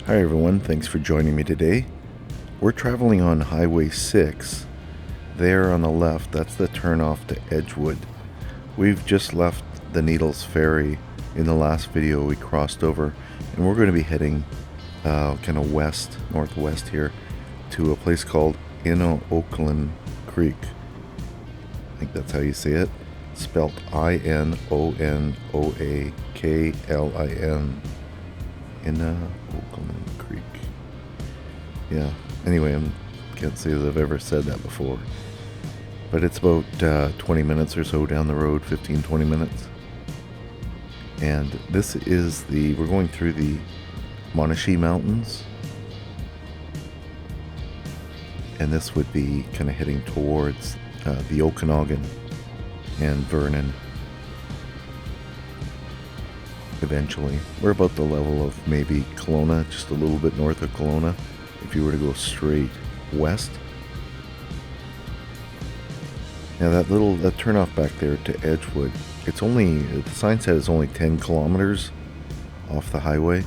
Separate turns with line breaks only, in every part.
Hi everyone, thanks for joining me today. We're traveling on Highway 6. There on the left, that's the turnoff to Edgewood. We've just left the Needles Ferry. In the last video we crossed over, and we're going to be heading kind of northwest here to a place called Inonoaklin Creek. I think that's how you say it. Spelt Inonoaklin. Inonoaklin Creek. Yeah, anyway, I can't say that I've ever said that before. But it's about 20 minutes or so down the road, 15-20 minutes. And this is we're going through the Monashee Mountains. And this would be kind of heading towards the Okanagan and Vernon. Eventually, we're about the level of maybe Kelowna, just a little bit north of Kelowna, if you were to go straight west. Now that turnoff back there to Edgewood, the sign said it's only 10 kilometers off the highway.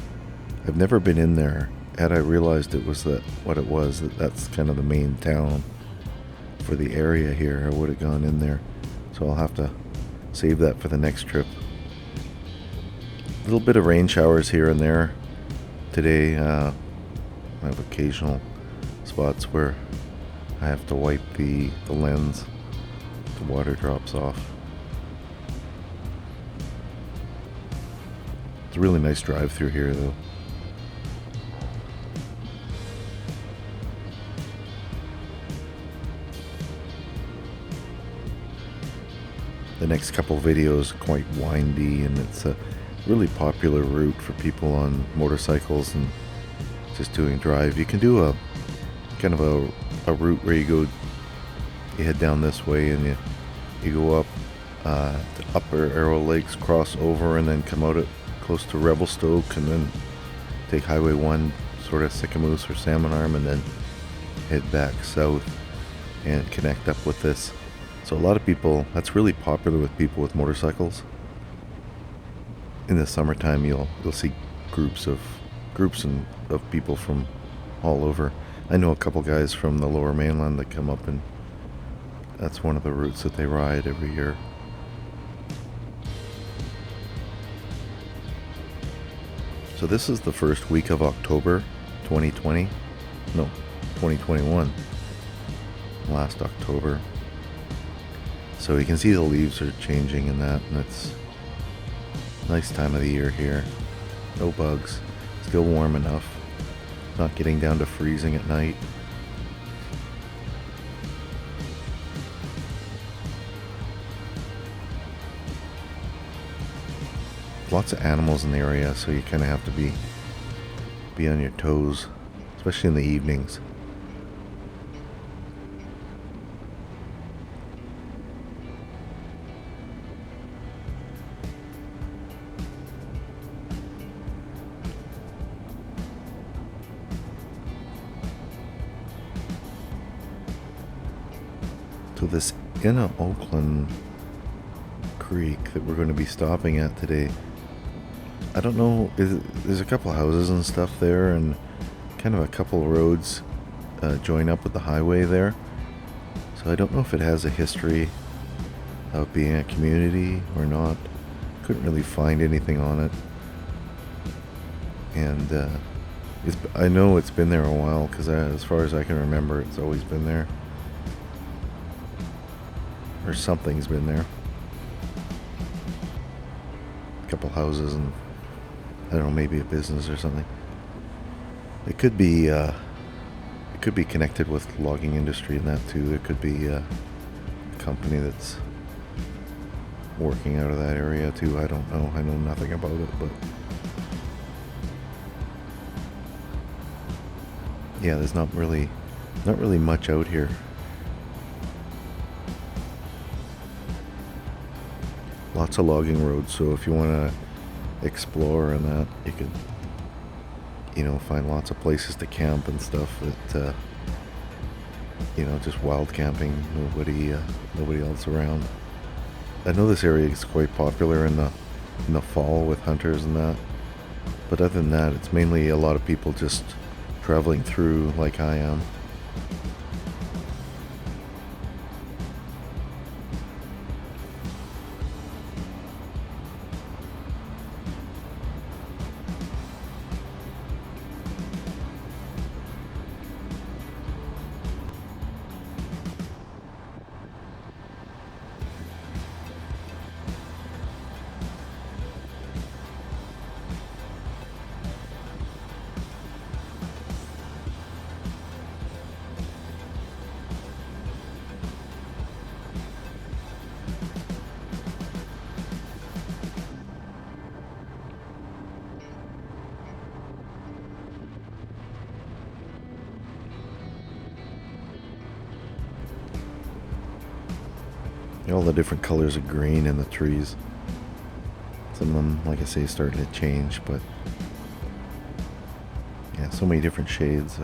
I've never been in there. Had I realized it was that's kind of the main town for the area here, I would have gone in there. So I'll have to save that for the next trip. A little bit of rain showers here and there today. I have occasional spots where I have to wipe the lens. The water drops off. It's a really nice drive through here though. The next couple videos are quite windy, and it's a really popular route for people on motorcycles and just doing drive. You can do a kind of a route where you head down this way and you go up to Upper Arrow Lakes, cross over, and then come out at close to Revelstoke, and then take Highway 1 sort of Sycamoose or Salmon Arm, and then head back south and connect up with this. So a lot of people, that's really popular with people with motorcycles. In the summertime, you'll see groups of people from all over. I know a couple guys from the Lower Mainland that come up, and that's one of the routes that they ride every year. So this is the first week of October 2021. Last October. So you can see the leaves are changing and it's a nice time of the year here. No bugs. Still warm enough. Not getting down to freezing at night. Lots of animals in the area, so you kind of have to be on your toes, especially in the evenings. So this Inonoaklin Creek that we're going to be stopping at today, I don't know, there's a couple houses and stuff there, and kind of a couple of roads join up with the highway there. So I don't know if it has a history of being a community or not. Couldn't really find anything on it. And I know it's been there a while, because as far as I can remember, it's always been there. Or something's been there. A couple houses and, I don't know, maybe a business or something. It could be connected with logging industry and that too. There could be a company that's working out of that area too. I don't know. I know nothing about it, but yeah, there's not really much out here. Lots of logging roads, so if you want to explore and that, you could, find lots of places to camp and stuff that, just wild camping, nobody else around. I know this area is quite popular in the fall with hunters and that. But other than that, it's mainly a lot of people just traveling through like I am. All the different colors of green in the trees. Some of them, like I say, starting to change, but yeah, so many different shades.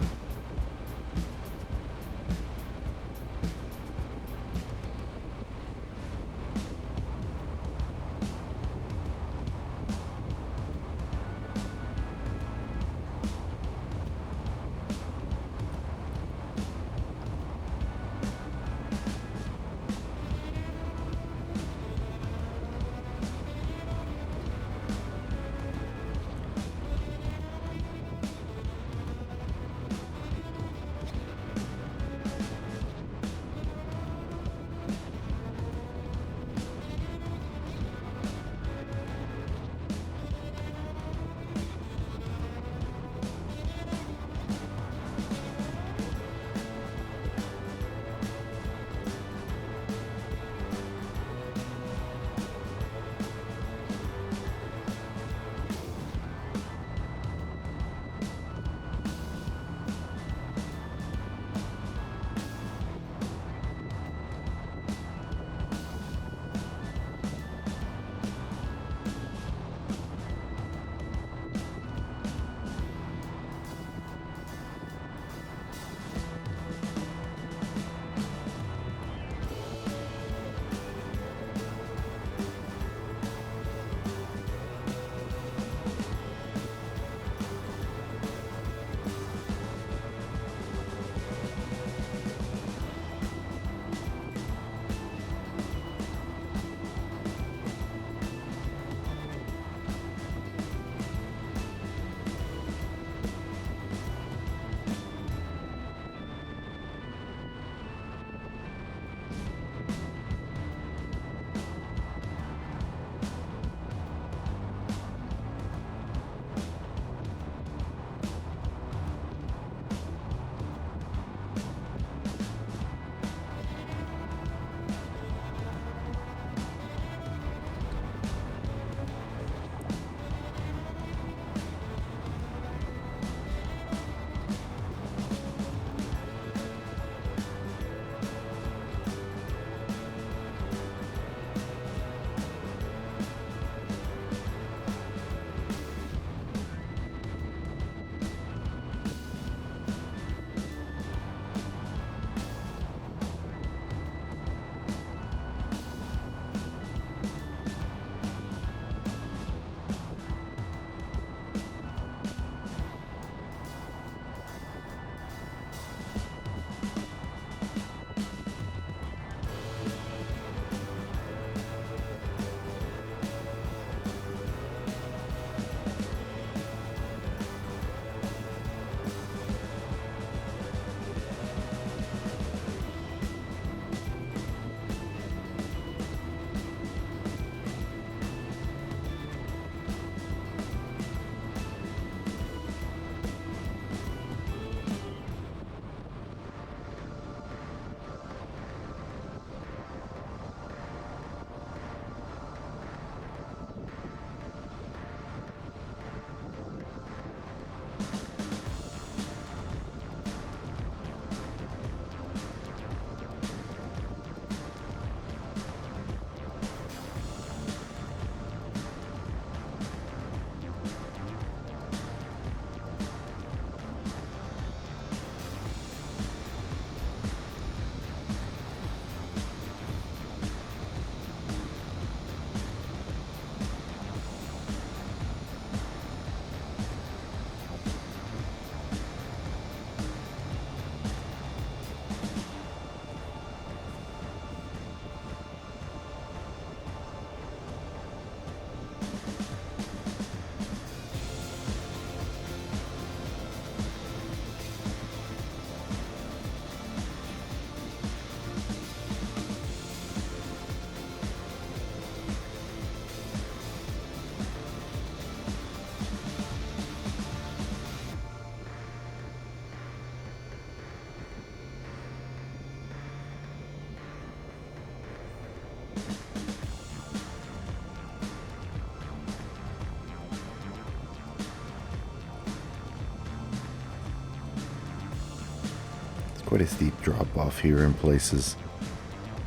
quite a steep drop off here in places,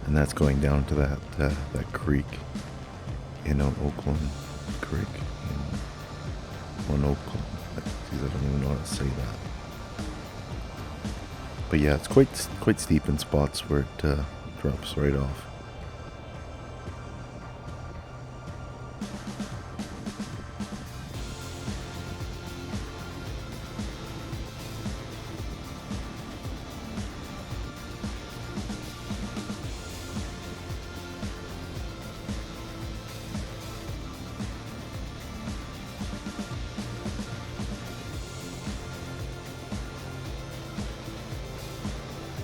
and that's going down to that creek, Inonoaklin Creek in Monashee. I don't even know how to say that. But yeah, it's quite steep in spots where it drops right off.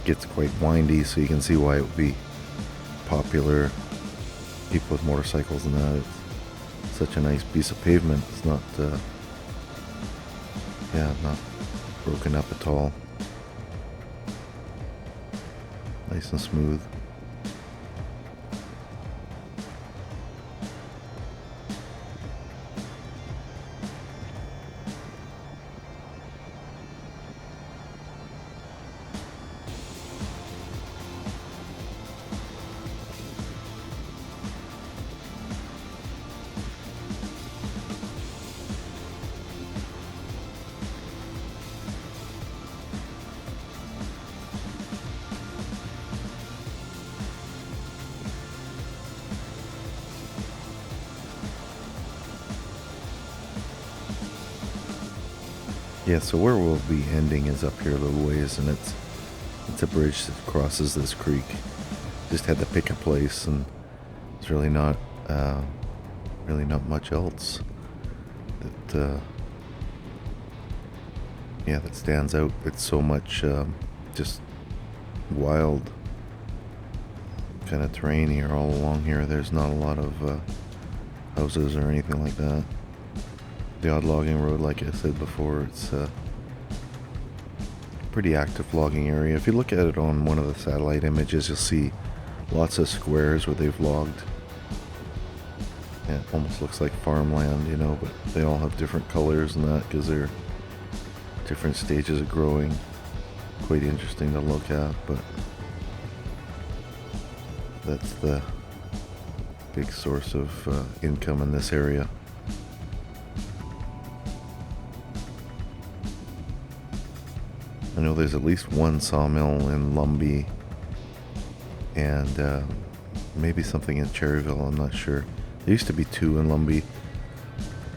Gets quite windy, so you can see why it would be popular. People with motorcycles and that. It's such a nice piece of pavement. It's not, not broken up at all. Nice and smooth. Yeah, so where we'll be ending is up here a little ways, and it's a bridge that crosses this creek. Just had to pick a place, and it's really not much else that that stands out. It's so much just wild kind of terrain here all along here. There's not a lot of houses or anything like that. The odd logging road, like I said before, it's a pretty active logging area. If you look at it on one of the satellite images, you'll see lots of squares where they've logged. Yeah, it almost looks like farmland, but they all have different colors and that because they're different stages of growing. Quite interesting to look at, but that's the big source of income in this area. I know there's at least one sawmill in Lumbee and maybe something in Cherryville, I'm not sure. There used to be two in Lumbee,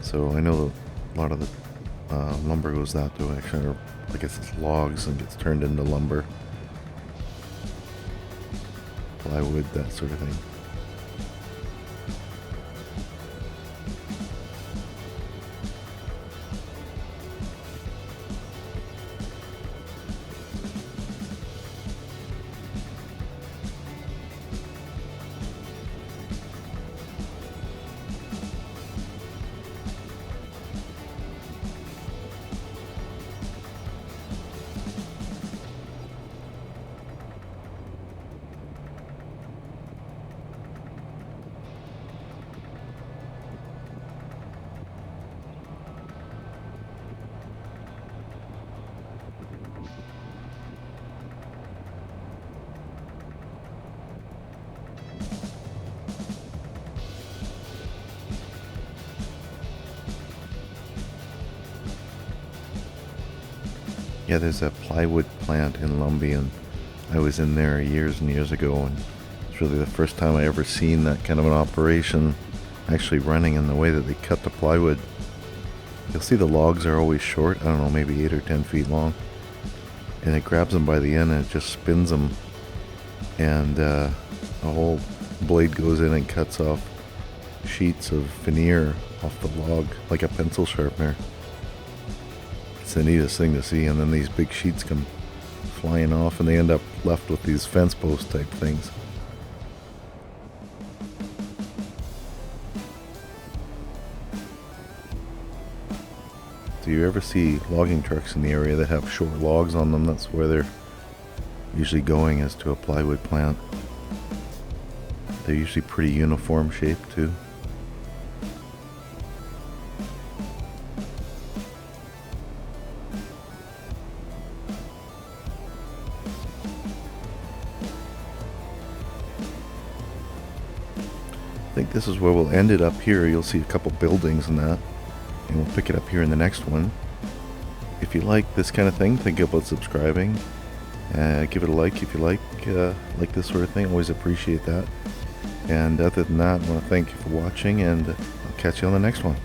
so I know a lot of the lumber goes that direction, or I guess it's logs and gets turned into lumber, plywood, that sort of thing. Yeah, there's a plywood plant in Lumbee, and I was in there years and years ago, and it's really the first time I ever seen that kind of an operation actually running in the way that they cut the plywood. You'll see the logs are always short, I don't know, maybe 8 or 10 feet long, and it grabs them by the end and it just spins them, and a whole blade goes in and cuts off sheets of veneer off the log like a pencil sharpener. It's the neatest thing to see, and then these big sheets come flying off and they end up left with these fence post type things. Do you ever see logging trucks in the area that have short logs on them? That's where they're usually going, is to a plywood plant. They're usually pretty uniform shaped too. think this is where we'll end it up here. You'll see a couple buildings and that, and we'll pick it up here in the next one. If you like this kind of thing, think about subscribing. Give it a like if you like this sort of thing. Always appreciate that. And other than that, I want to thank you for watching, and I'll catch you on the next one.